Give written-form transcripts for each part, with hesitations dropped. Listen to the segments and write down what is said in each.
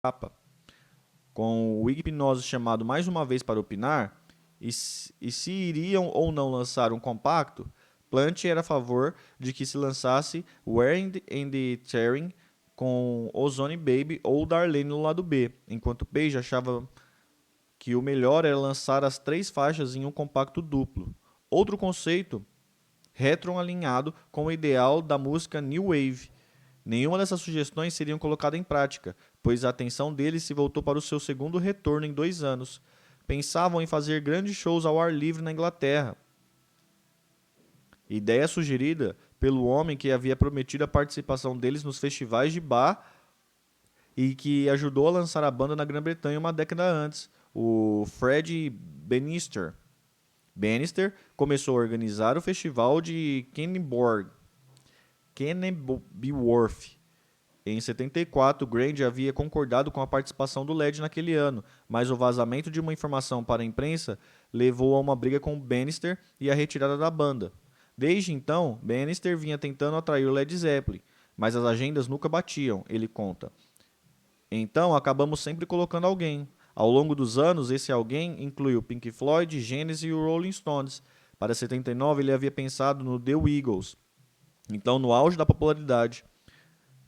capa, com o hipnose chamado mais uma vez para opinar, e se iriam ou não lançar um compacto, Plant era a favor de que se lançasse Wearing and the Tearing com Ozone Baby ou Darlene no lado B, enquanto Page achava que o melhor era lançar as três faixas em um compacto duplo. Outro conceito retroalinhado com o ideal da música New Wave. Nenhuma dessas sugestões seriam colocadas em prática, pois a atenção deles se voltou para o seu segundo retorno em 2 anos. Pensavam em fazer grandes shows ao ar livre na Inglaterra. Ideia sugerida pelo homem que havia prometido a participação deles nos festivais de bar e que ajudou a lançar a banda na Grã-Bretanha uma década antes, o Fred Bannister. Bannister começou a organizar o festival de Kenilworth. Em 74, Grande havia concordado com a participação do LED naquele ano, mas o vazamento de uma informação para a imprensa levou a uma briga com Bannister e a retirada da banda. Desde então, Bannister vinha tentando atrair o Led Zeppelin, mas as agendas nunca batiam, ele conta. Então, acabamos sempre colocando alguém. Ao longo dos anos, esse alguém incluiu Pink Floyd, Genesis e o Rolling Stones. Para 79, ele havia pensado no The Eagles, então no auge da popularidade.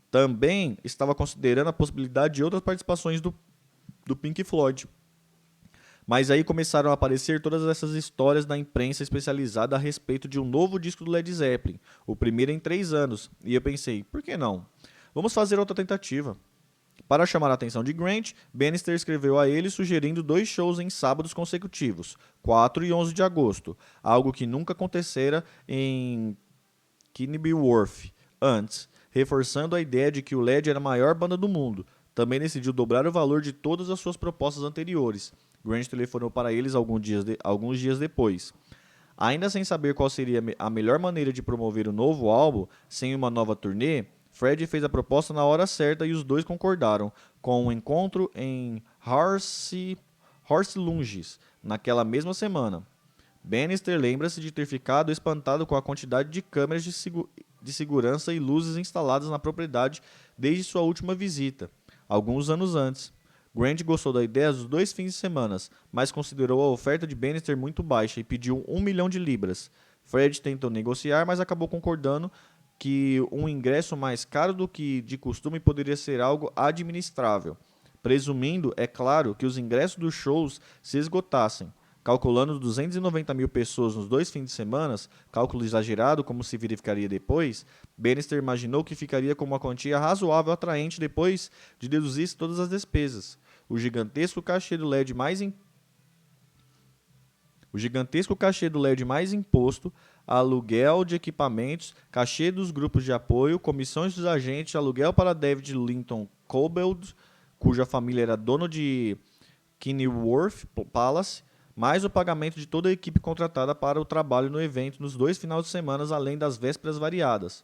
Também estava considerando a possibilidade de outras participações do Pink Floyd. Mas aí começaram a aparecer todas essas histórias da imprensa especializada a respeito de um novo disco do Led Zeppelin, o primeiro em 3 anos. E eu pensei, por que não? Vamos fazer outra tentativa. Para chamar a atenção de Grant, Bannister escreveu a ele sugerindo 2 shows em sábados consecutivos, 4 e 11 de agosto, algo que nunca acontecera em Kenilworth antes, reforçando a ideia de que o LED era a maior banda do mundo. Também decidiu dobrar o valor de todas as suas propostas anteriores. Grant telefonou para eles alguns dias depois. Ainda sem saber qual seria a melhor maneira de promover o novo álbum sem uma nova turnê, Fred fez a proposta na hora certa e os dois concordaram, com um encontro em Horse Lunges naquela mesma semana. Bannister lembra-se de ter ficado espantado com a quantidade de câmeras de segurança e luzes instaladas na propriedade desde sua última visita, alguns anos antes. Grant gostou da ideia dos 2 fins de semana, mas considerou a oferta de Bannister muito baixa e pediu 1 milhão de libras. Fred tentou negociar, mas acabou concordando que um ingresso mais caro do que de costume poderia ser algo administrável, presumindo, é claro, que os ingressos dos shows se esgotassem. Calculando 290 mil pessoas nos 2 fins de semana, cálculo exagerado como se verificaria depois, Bannister imaginou que ficaria com uma quantia razoável atraente depois de deduzir todas as despesas. O gigantesco cachê do LED mais imposto, aluguel de equipamentos, cachê dos grupos de apoio, comissões dos agentes, aluguel para David Linton Cobbeld, cuja família era dono de Kenilworth Palace, mais o pagamento de toda a equipe contratada para o trabalho no evento nos 2 finais de semana, além das despesas variadas,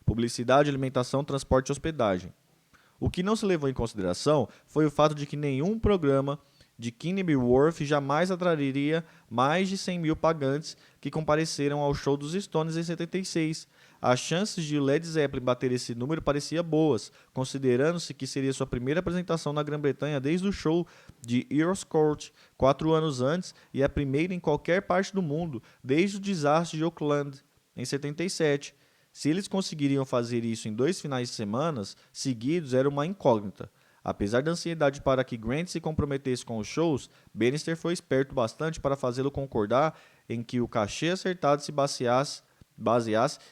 publicidade, alimentação, transporte e hospedagem. O que não se levou em consideração foi o fato de que nenhum programa de Kenilworth jamais atrairia mais de 100 mil pagantes que compareceram ao show dos Stones em 76. As chances de Led Zeppelin bater esse número pareciam boas, considerando-se que seria sua primeira apresentação na Grã-Bretanha desde o show de Earl's Court, 4 anos antes, e a primeira em qualquer parte do mundo desde o desastre de Auckland, em 77. Se eles conseguiriam fazer isso em 2 finais de semana seguidos era uma incógnita. Apesar da ansiedade para que Grant se comprometesse com os shows, Bannister foi esperto bastante para fazê-lo concordar em que o cachê acertado se baseasse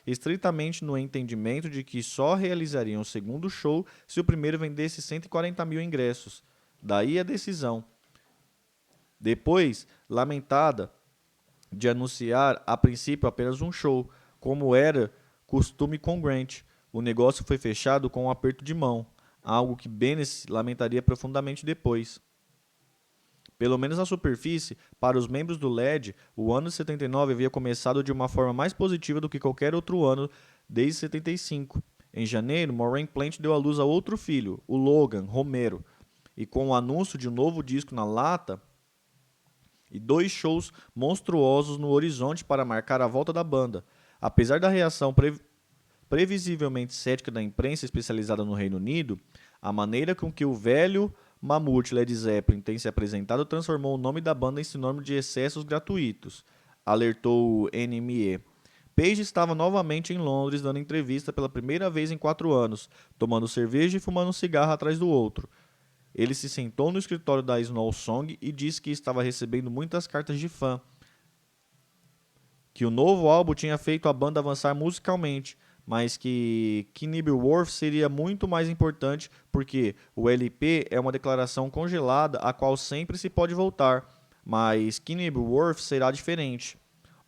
estritamente no entendimento de que só realizariam o segundo show se o primeiro vendesse 140 mil ingressos. Daí a decisão. Depois, lamentada, de anunciar a princípio apenas um show, como era costume com Grant. O negócio foi fechado com um aperto de mão, algo que Bennis lamentaria profundamente depois. Pelo menos na superfície, para os membros do LED, o ano de 79 havia começado de uma forma mais positiva do que qualquer outro ano desde 75. Em janeiro, Maureen Plant deu à luz a outro filho, o Logan Romero, e com o anúncio de um novo disco na lata e 2 shows monstruosos no horizonte para marcar a volta da banda. Apesar da reação previsivelmente cética da imprensa especializada no Reino Unido, A maneira com que o velho mamute Led Zeppelin tem se apresentado transformou o nome da banda em sinônimo de excessos gratuitos, alertou o NME. Page estava novamente em Londres dando entrevista pela primeira vez em 4 anos, tomando cerveja e fumando um cigarro atrás do outro. Ele se sentou no escritório da Snow Song e disse que estava recebendo muitas cartas de fã, que o novo álbum tinha feito a banda avançar musicalmente, mas que Knebworth seria muito mais importante porque o LP é uma declaração congelada a qual sempre se pode voltar, mas Knebworth será diferente.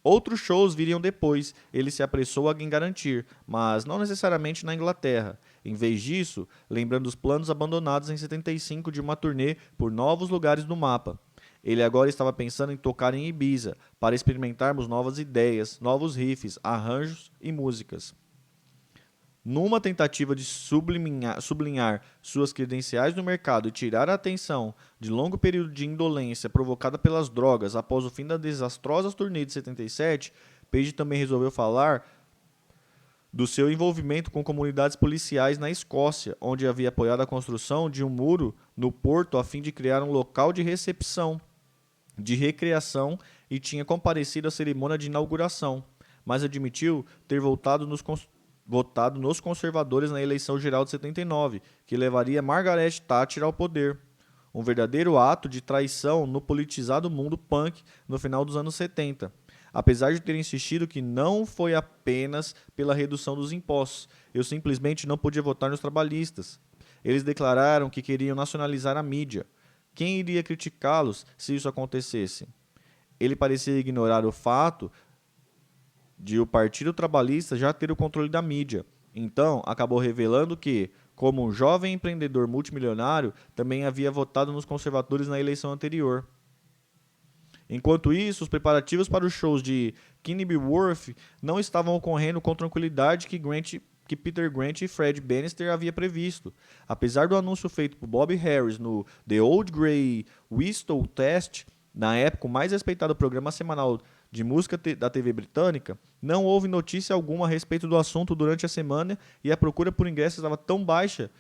Outros shows viriam depois, ele se apressou a garantir, mas não necessariamente na Inglaterra. Em vez disso, lembrando os planos abandonados em 75 de uma turnê por novos lugares do mapa. Ele agora estava pensando em tocar em Ibiza, para experimentarmos novas ideias, novos riffs, arranjos e músicas. Numa tentativa de sublinhar suas credenciais no mercado e tirar a atenção de longo período de indolência provocada pelas drogas após o fim da desastrosa turnê de 77, Page também resolveu falar do seu envolvimento com comunidades policiais na Escócia, onde havia apoiado a construção de um muro no porto a fim de criar um local de recepção, de recreação e tinha comparecido à cerimônia de inauguração, mas admitiu ter votado nos conservadores na eleição geral de 79, que levaria Margaret Thatcher ao poder. Um verdadeiro ato de traição no politizado mundo punk no final dos anos 70. Apesar de ter insistido que não foi apenas pela redução dos impostos, eu simplesmente não podia votar nos trabalhistas. Eles declararam que queriam nacionalizar a mídia. Quem iria criticá-los se isso acontecesse? Ele parecia ignorar o fato de o Partido Trabalhista já ter o controle da mídia. Então, acabou revelando que, como um jovem empreendedor multimilionário, também havia votado nos conservadores na eleição anterior. Enquanto isso, os preparativos para os shows de Knebworth não estavam ocorrendo com tranquilidade que Peter Grant e Fred Bannister havia previsto. Apesar do anúncio feito por Bob Harris no The Old Grey Whistle Test, na época o mais respeitado programa semanal de música da TV britânica, não houve notícia alguma a respeito do assunto durante a semana e a procura por ingressos estava tão baixa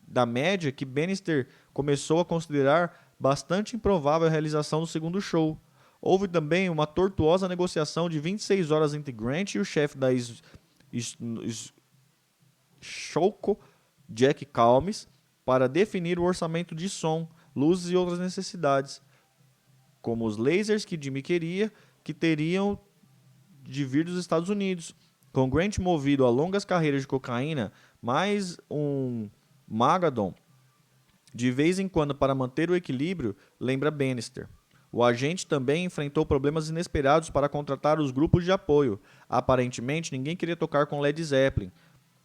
da média que Bannister começou a considerar bastante improvável a realização do segundo show. Houve também uma tortuosa negociação de 26 horas entre Grant e o chefe da Shoko, Jack Calmes, para definir o orçamento de som, luzes e outras necessidades, como os lasers que Jimmy queria, que teriam de vir dos Estados Unidos. Com Grant movido a longas carreiras de cocaína, mais um Magadon, de vez em quando para manter o equilíbrio, lembra Bannister. O agente também enfrentou problemas inesperados para contratar os grupos de apoio. Aparentemente, ninguém queria tocar com Led Zeppelin.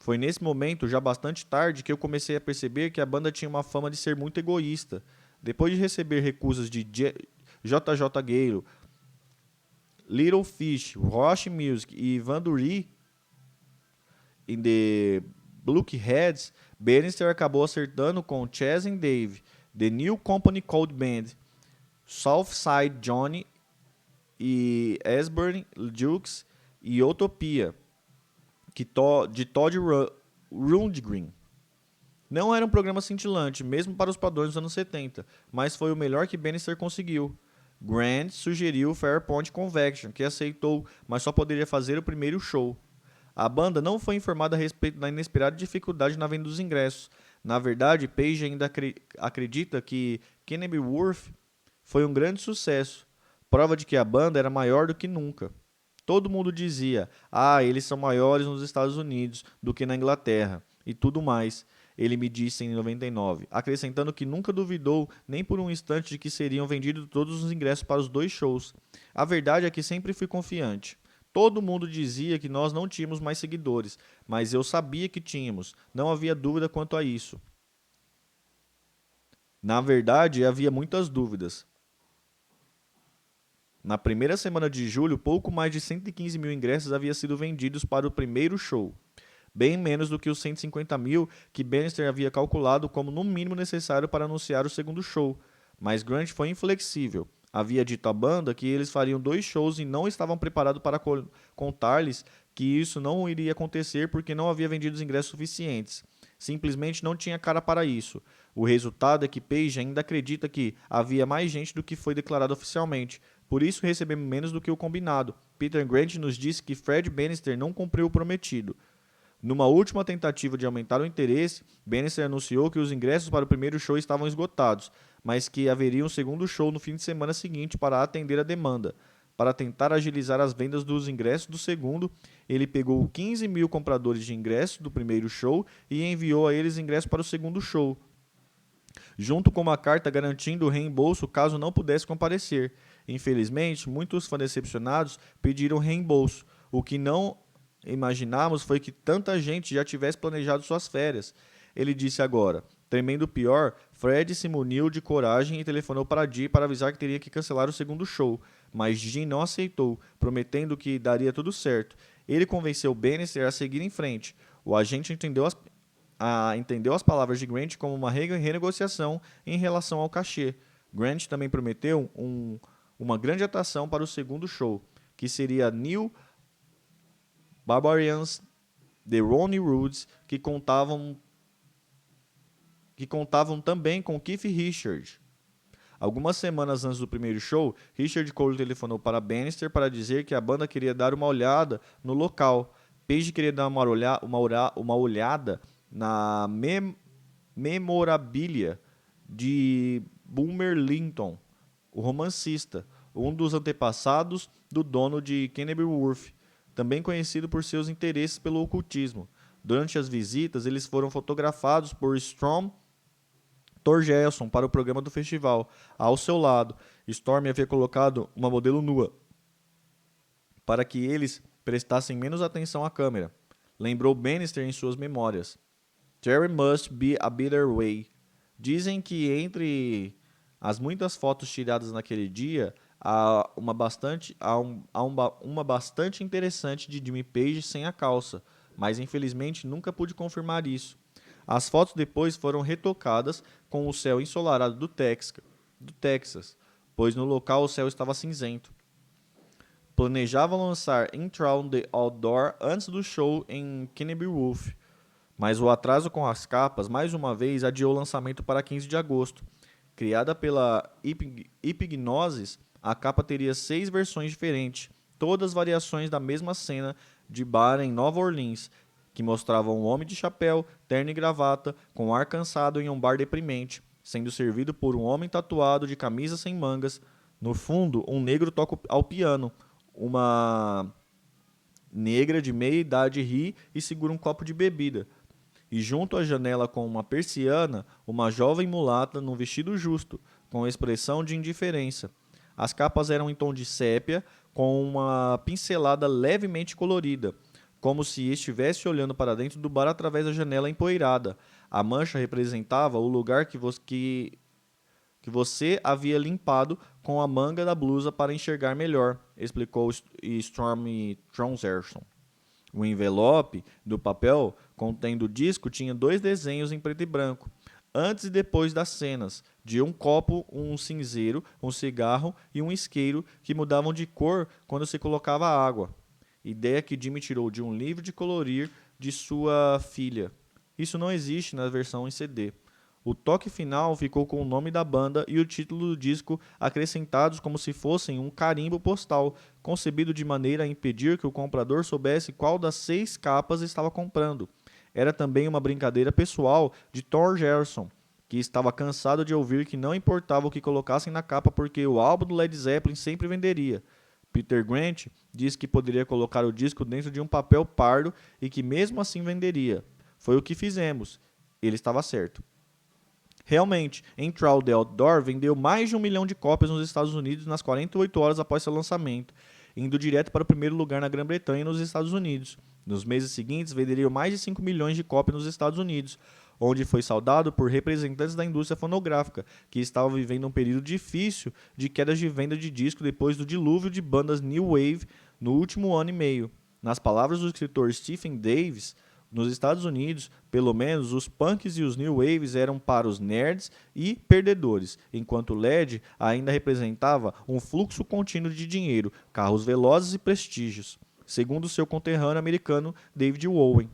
Foi nesse momento, já bastante tarde, que eu comecei a perceber que a banda tinha uma fama de ser muito egoísta. Depois de receber recusas de J.J. Gale, Little Fish, Roche Music e Van Dury em The Blockheads, Bannister acabou acertando com Chas and Dave, The New Company Called Band, Southside Johnny e Asbury Jukes e Utopia, de Todd Rundgren. Não era um programa cintilante, mesmo para os padrões dos anos 70, mas foi o melhor que Bannister conseguiu. Grant sugeriu Fairport Convention, que aceitou, mas só poderia fazer o primeiro show. A banda não foi informada a respeito da inesperada dificuldade na venda dos ingressos. Na verdade, Page ainda acredita que Knebworth foi um grande sucesso, prova de que a banda era maior do que nunca. Todo mundo dizia, eles são maiores nos Estados Unidos do que na Inglaterra, e tudo mais, ele me disse em 99, acrescentando que nunca duvidou nem por um instante de que seriam vendidos todos os ingressos para os 2 shows. A verdade é que sempre fui confiante. Todo mundo dizia que nós não tínhamos mais seguidores, mas eu sabia que tínhamos, não havia dúvida quanto a isso. Na verdade, havia muitas dúvidas. Na primeira semana de julho, pouco mais de 115 mil ingressos haviam sido vendidos para o primeiro show, bem menos do que os 150 mil que Bannister havia calculado como no mínimo necessário para anunciar o segundo show, mas Grant foi inflexível. Havia dito à banda que eles fariam 2 shows e não estavam preparados para contar-lhes que isso não iria acontecer porque não havia vendido os ingressos suficientes. simplesmente não tinha cara para isso. O resultado é que Page ainda acredita que havia mais gente do que foi declarado oficialmente, por isso recebemos menos do que o combinado. Peter Grant nos disse que Fred Bannister não cumpriu o prometido. Numa última tentativa de aumentar o interesse, Bannister anunciou que os ingressos para o primeiro show estavam esgotados, mas que haveria um segundo show no fim de semana seguinte para atender a demanda. Para tentar agilizar as vendas dos ingressos do segundo, ele pegou 15 mil compradores de ingressos do primeiro show e enviou a eles ingressos para o segundo show, junto com uma carta garantindo o reembolso caso não pudesse comparecer. Infelizmente, muitos fãs decepcionados pediram reembolso. O que não imaginamos foi que tanta gente já tivesse planejado suas férias. Ele disse agora. Tremendo pior, Fred se muniu de coragem e telefonou para Dee para avisar que teria que cancelar o segundo show, mas Dee não aceitou, prometendo que daria tudo certo. Ele convenceu Bannister a seguir em frente. O agente entendeu as palavras de Grant como uma renegociação em relação ao cachê. Grant também prometeu uma grande atuação para o segundo show, que seria New Barbarians, The Ronnie Woods, que contavam também com Keith Richards. Algumas semanas antes do primeiro show, Richard Cole telefonou para Bannister para dizer que a banda queria dar uma olhada no local. Page queria dar uma olhada na memorabilia de Boomer Linton, o romancista, um dos antepassados do dono de Kenilworth, também conhecido por seus interesses pelo ocultismo. Durante as visitas, eles foram fotografados por Storm Thorgerson para o programa do festival. Ao seu lado, Storm havia colocado uma modelo nua para que eles prestassem menos atenção à câmera. Lembrou Bannister em suas memórias. There must be a better way. Dizem que entre as muitas fotos tiradas naquele dia, há uma bastante interessante de Jimmy Page sem a calça, mas infelizmente nunca pude confirmar isso. As fotos depois foram retocadas com o céu ensolarado do Texas, pois no local o céu estava cinzento. Planejava lançar Intro the Outdoor antes do show em Kenilworth, mas o atraso com as capas mais uma vez adiou o lançamento para 15 de agosto. Criada pela Hipgnosis, a capa teria 6 versões diferentes, todas variações da mesma cena de bar em Nova Orleans, que mostravam um homem de chapéu, terno e gravata, com ar cansado em um bar deprimente, sendo servido por um homem tatuado de camisa sem mangas. No fundo, um negro toca ao piano, uma negra de meia idade ri e segura um copo de bebida. E junto à janela com uma persiana, uma jovem mulata num vestido justo, com expressão de indiferença. As capas eram em tom de sépia, com uma pincelada levemente colorida, como se estivesse olhando para dentro do bar através da janela empoeirada. A mancha representava o lugar que você havia limpado com a manga da blusa para enxergar melhor, explicou Storm Thorgerson. O envelope do papel contendo o disco tinha 2 desenhos em preto e branco, antes e depois das cenas, de um copo, um cinzeiro, um cigarro e um isqueiro que mudavam de cor quando se colocava água. Ideia que Jimmy tirou de um livro de colorir de sua filha. Isso não existe na versão em CD. O toque final ficou com o nome da banda e o título do disco acrescentados como se fossem um carimbo postal, concebido de maneira a impedir que o comprador soubesse qual das 6 capas estava comprando. Era também uma brincadeira pessoal de Thorgerson, que estava cansado de ouvir que não importava o que colocassem na capa porque o álbum do Led Zeppelin sempre venderia. Peter Grant disse que poderia colocar o disco dentro de um papel pardo e que mesmo assim venderia. Foi o que fizemos. Ele estava certo. Realmente, Intro the Outdoor vendeu mais de 1 milhão de cópias nos Estados Unidos nas 48 horas após seu lançamento, indo direto para o primeiro lugar na Grã-Bretanha e nos Estados Unidos. Nos meses seguintes, venderia mais de 5 milhões de cópias nos Estados Unidos, onde foi saudado por representantes da indústria fonográfica, que estavam vivendo um período difícil de quedas de venda de disco depois do dilúvio de bandas New Wave no último ano e meio. Nas palavras do escritor Stephen Davis, nos Estados Unidos, pelo menos, os punks e os new waves eram para os nerds e perdedores, enquanto o LED ainda representava um fluxo contínuo de dinheiro, carros velozes e prestígios, segundo seu conterrâneo americano David Owen.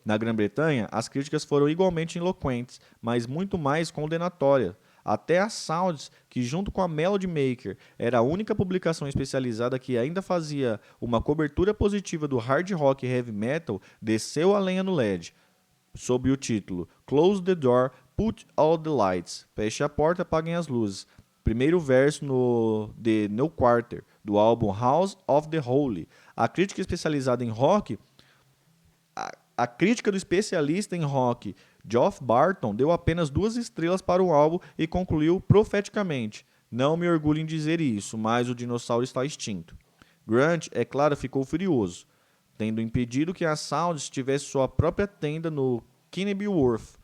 Na Grã-Bretanha, as críticas foram igualmente eloquentes, mas muito mais condenatórias. Até a Sounds, que junto com a Melody Maker era a única publicação especializada que ainda fazia uma cobertura positiva do hard rock e heavy metal, desceu a lenha no LED, sob o título Close the Door, Put Out the Lights. Feche a porta, apaguem as luzes. Primeiro verso no The No Quarter, do álbum House of the Holy. A crítica especializada em rock a crítica do especialista em rock Geoff Barton deu apenas 2 estrelas para o álbum e concluiu profeticamente: "Não me orgulho em dizer isso, mas o dinossauro está extinto." Grant, é claro, ficou furioso, tendo impedido que a Sounds tivesse sua própria tenda no Kenilworth.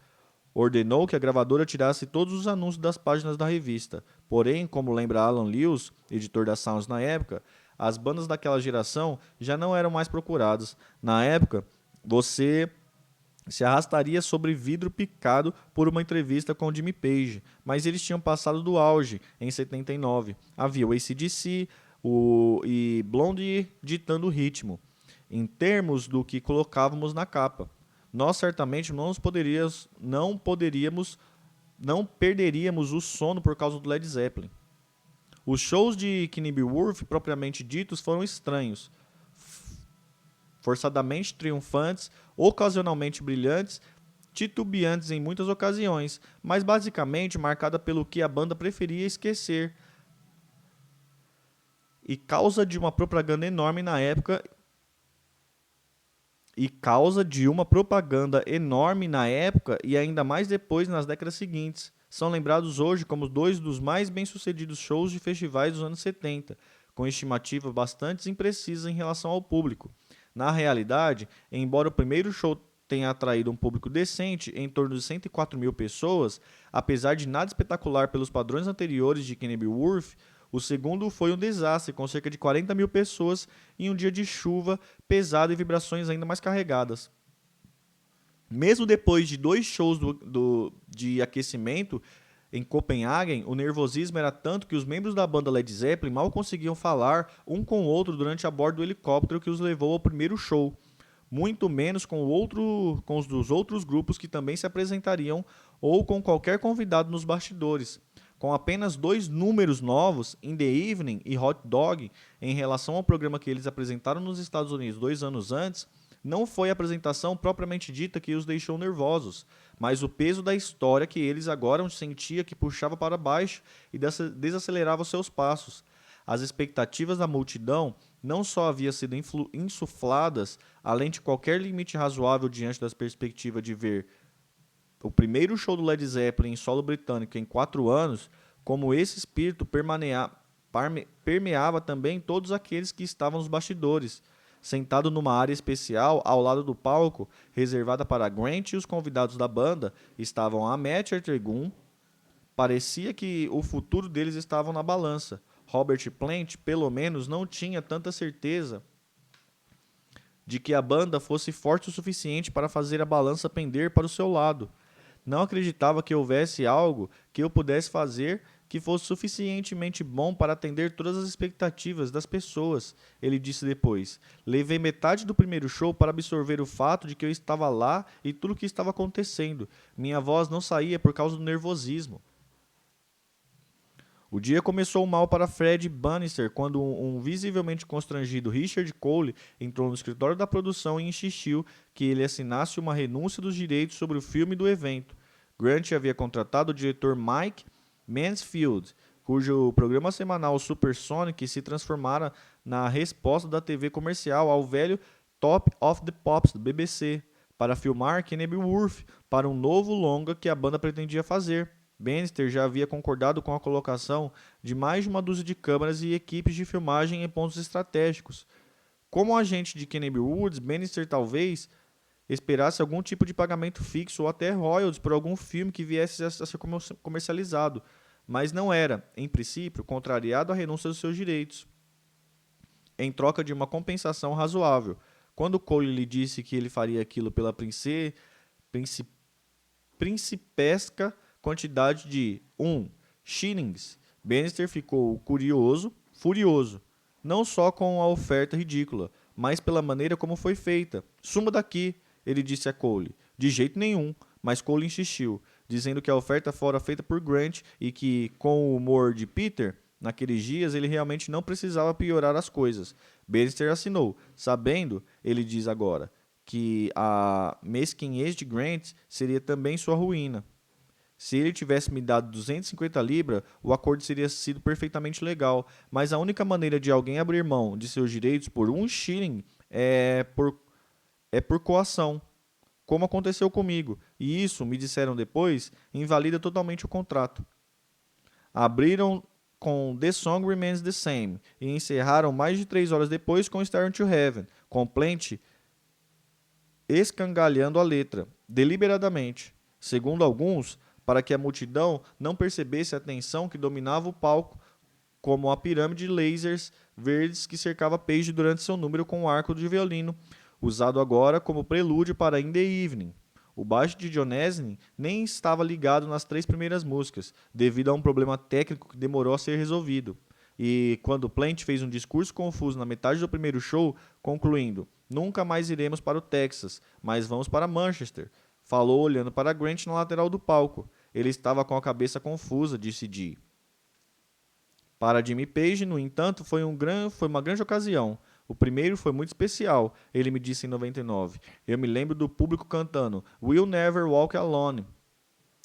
Ordenou que a gravadora tirasse todos os anúncios das páginas da revista. Porém, como lembra Alan Lewis, editor da Sounds na época, as bandas daquela geração já não eram mais procuradas. Na época, você se arrastaria sobre vidro picado por uma entrevista com Jimmy Page, mas eles tinham passado do auge em 79. Havia o AC/DC e Blondie ditando o ritmo, em termos do que colocávamos na capa. Nós certamente não perderíamos o sono por causa do Led Zeppelin. Os shows de Kenilworth, propriamente ditos, foram estranhos, forçadamente triunfantes, ocasionalmente brilhantes, titubeantes em muitas ocasiões, mas basicamente marcada pelo que a banda preferia esquecer e causa de uma propaganda enorme na época e ainda mais depois nas décadas seguintes. São lembrados hoje como 2 dos mais bem-sucedidos shows de festivais dos anos 70, com estimativas bastante imprecisas em relação ao público. Na realidade, embora o primeiro show tenha atraído um público decente, em torno de 104 mil pessoas, apesar de nada espetacular pelos padrões anteriores de Kenilworth, o segundo foi um desastre, com cerca de 40 mil pessoas em um dia de chuva pesada e vibrações ainda mais carregadas. Mesmo depois de 2 shows de aquecimento em Copenhagen, o nervosismo era tanto que os membros da banda Led Zeppelin mal conseguiam falar um com o outro durante a bordo do helicóptero que os levou ao primeiro show, muito menos com os dos outros grupos que também se apresentariam ou com qualquer convidado nos bastidores. Com apenas 2 números novos, In the Evening e Hot Dog, em relação ao programa que eles apresentaram nos Estados Unidos 2 anos antes, não foi a apresentação propriamente dita que os deixou nervosos, mas o peso da história que eles agora sentiam que puxava para baixo e desacelerava seus passos. As expectativas da multidão não só haviam sido insufladas, além de qualquer limite razoável diante das perspectivas de ver o primeiro show do Led Zeppelin em solo britânico em 4 anos, como esse espírito permeava também todos aqueles que estavam nos bastidores, sentado numa área especial ao lado do palco, reservada para Grant e os convidados da banda, estavam Ahmet Ertegun. Parecia que o futuro deles estava na balança. Robert Plant, pelo menos, não tinha tanta certeza de que a banda fosse forte o suficiente para fazer a balança pender para o seu lado. Não acreditava que houvesse algo que eu pudesse fazer que fosse suficientemente bom para atender todas as expectativas das pessoas, ele disse depois. Levei metade do primeiro show para absorver o fato de que eu estava lá e tudo o que estava acontecendo. Minha voz não saía por causa do nervosismo. O dia começou mal para Fred Bannister quando um visivelmente constrangido Richard Cole entrou no escritório da produção e insistiu que ele assinasse uma renúncia dos direitos sobre o filme do evento. Grant havia contratado o diretor Mike Mansfield, cujo programa semanal Supersonic se transformara na resposta da TV comercial ao velho Top of the Pops do BBC, para filmar Kenilworth para um novo longa que a banda pretendia fazer. Bannister já havia concordado com a colocação de mais de uma dúzia de câmeras e equipes de filmagem em pontos estratégicos. Como agente de Kenilworth, Bannister talvez esperasse algum tipo de pagamento fixo ou até royalties por algum filme que viesse a ser comercializado, mas não era, em princípio, contrariado à renúncia dos seus direitos, em troca de uma compensação razoável. Quando Cole lhe disse que ele faria aquilo pela principesca quantidade de 1 shillings, Bannister ficou furioso, não só com a oferta ridícula, mas pela maneira como foi feita. Suma daqui, Ele disse a Cole. De jeito nenhum, mas Cole insistiu, dizendo que a oferta fora feita por Grant e que, com o humor de Peter, naqueles dias ele realmente não precisava piorar as coisas. Bannister assinou, sabendo, ele diz agora, que a mesquinhez de Grant seria também sua ruína. Se ele tivesse me dado 250 libras, o acordo teria sido perfeitamente legal, mas a única maneira de alguém abrir mão de seus direitos por um shilling é por coação, como aconteceu comigo, e isso, me disseram depois, invalida totalmente o contrato. Abriram com The Song Remains the Same e encerraram mais de 3 horas depois com Staring to Heaven, com Plant escangalhando a letra, deliberadamente, segundo alguns, para que a multidão não percebesse a tensão que dominava o palco, como a pirâmide de lasers verdes que cercava Page durante seu número com o arco de violino, usado agora como prelúdio para In the Evening. O baixo de John Asnin nem estava ligado nas 3 primeiras músicas, devido a um problema técnico que demorou a ser resolvido. E quando Plant fez um discurso confuso na metade do primeiro show, concluindo: "Nunca mais iremos para o Texas, mas vamos para Manchester", falou olhando para Grant na lateral do palco. Ele estava com a cabeça confusa, disse Dee. Para Jimmy Page, no entanto, foi uma grande ocasião. O primeiro foi muito especial, ele me disse em 99. Eu me lembro do público cantando "We'll Never Walk Alone",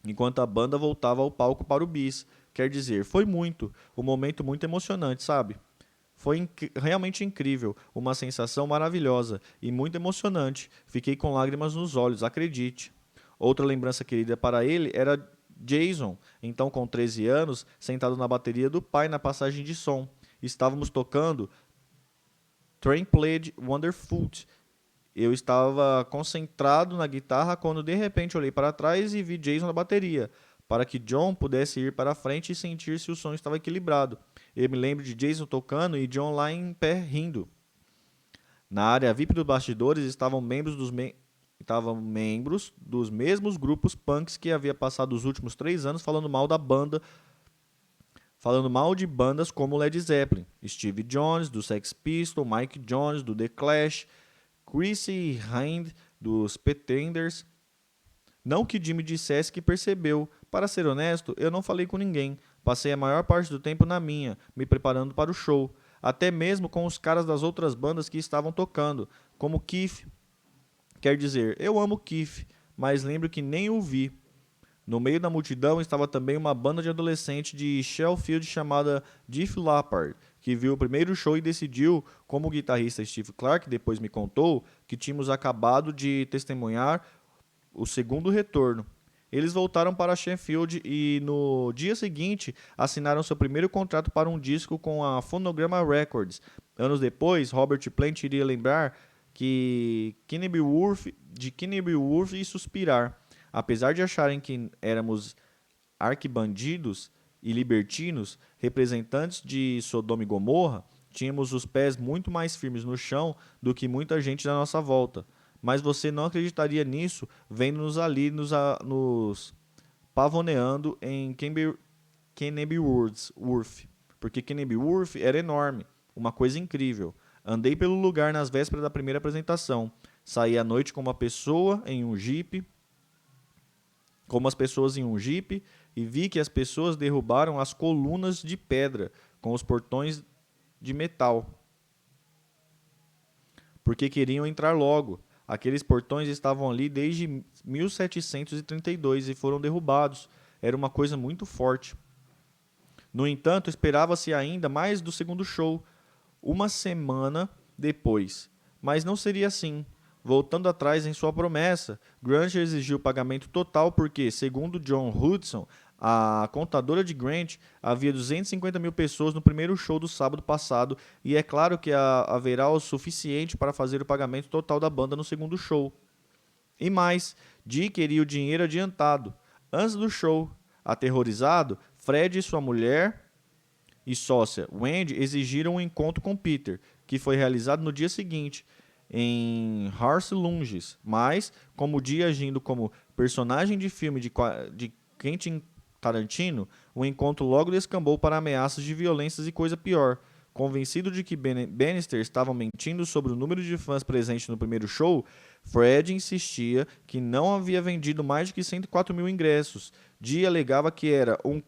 enquanto a banda voltava ao palco para o bis. Quer dizer, foi um momento muito emocionante, sabe? Foi realmente incrível, uma sensação maravilhosa e muito emocionante. Fiquei com lágrimas nos olhos, acredite. Outra lembrança querida para ele era Jason, então com 13 anos, sentado na bateria do pai na passagem de som. Estávamos tocando Train Played Wonderfoot. Eu estava concentrado na guitarra quando de repente olhei para trás e vi Jason na bateria, para que John pudesse ir para a frente e sentir se o som estava equilibrado. Eu me lembro de Jason tocando e John lá em pé rindo. Na área VIP dos bastidores estavam membros dos mesmos grupos punks que havia passado os últimos 3 anos falando mal de bandas como Led Zeppelin, Steve Jones, do Sex Pistols, Mike Jones, do The Clash, Chrissy Hind, dos Pretenders. Não que Jimmy dissesse que percebeu. Para ser honesto, eu não falei com ninguém. Passei a maior parte do tempo na minha, me preparando para o show. Até mesmo com os caras das outras bandas que estavam tocando, como Keith. Quer dizer, eu amo Keith, mas lembro que nem o vi. No meio da multidão estava também uma banda de adolescente de Sheffield chamada Def Leppard, que viu o primeiro show e decidiu, como o guitarrista Steve Clark depois me contou, que tínhamos acabado de testemunhar o segundo retorno. Eles voltaram para Sheffield e no dia seguinte assinaram seu primeiro contrato para um disco com a Phonogram Records. Anos depois, Robert Plant iria lembrar de Kennebeworth e suspirar. Apesar de acharem que éramos arquibandidos e libertinos, representantes de Sodoma e Gomorra, tínhamos os pés muito mais firmes no chão do que muita gente da nossa volta. Mas você não acreditaria nisso vendo-nos ali nos pavoneando em Kennebeworth, porque Kennebeworth era enorme, uma coisa incrível. Andei pelo lugar nas vésperas da primeira apresentação. Saí à noite como as pessoas em um jipe e vi que as pessoas derrubaram as colunas de pedra com os portões de metal, porque queriam entrar logo. Aqueles portões estavam ali desde 1732 e foram derrubados. Era uma coisa muito forte. No entanto, esperava-se ainda mais do segundo show, uma semana depois. Mas não seria assim. Voltando atrás em sua promessa, Grant exigiu o pagamento total porque, segundo John Hudson, a contadora de Grant, havia 250 mil pessoas no primeiro show do sábado passado e é claro que haverá o suficiente para fazer o pagamento total da banda no segundo show. E mais, Dee queria o dinheiro adiantado. Antes do show, aterrorizado, Fred e sua mulher e sócia Wendy exigiram um encontro com Peter, que foi realizado no dia seguinte, em Horse Lunges, mas, como Dee agindo como personagem de filme de Quentin Tarantino, o encontro logo descambou para ameaças de violências e coisa pior. Convencido de que Bannister estava mentindo sobre o número de fãs presentes no primeiro show, Fred insistia que não havia vendido mais de que 104 mil ingressos. Dee alegava que era um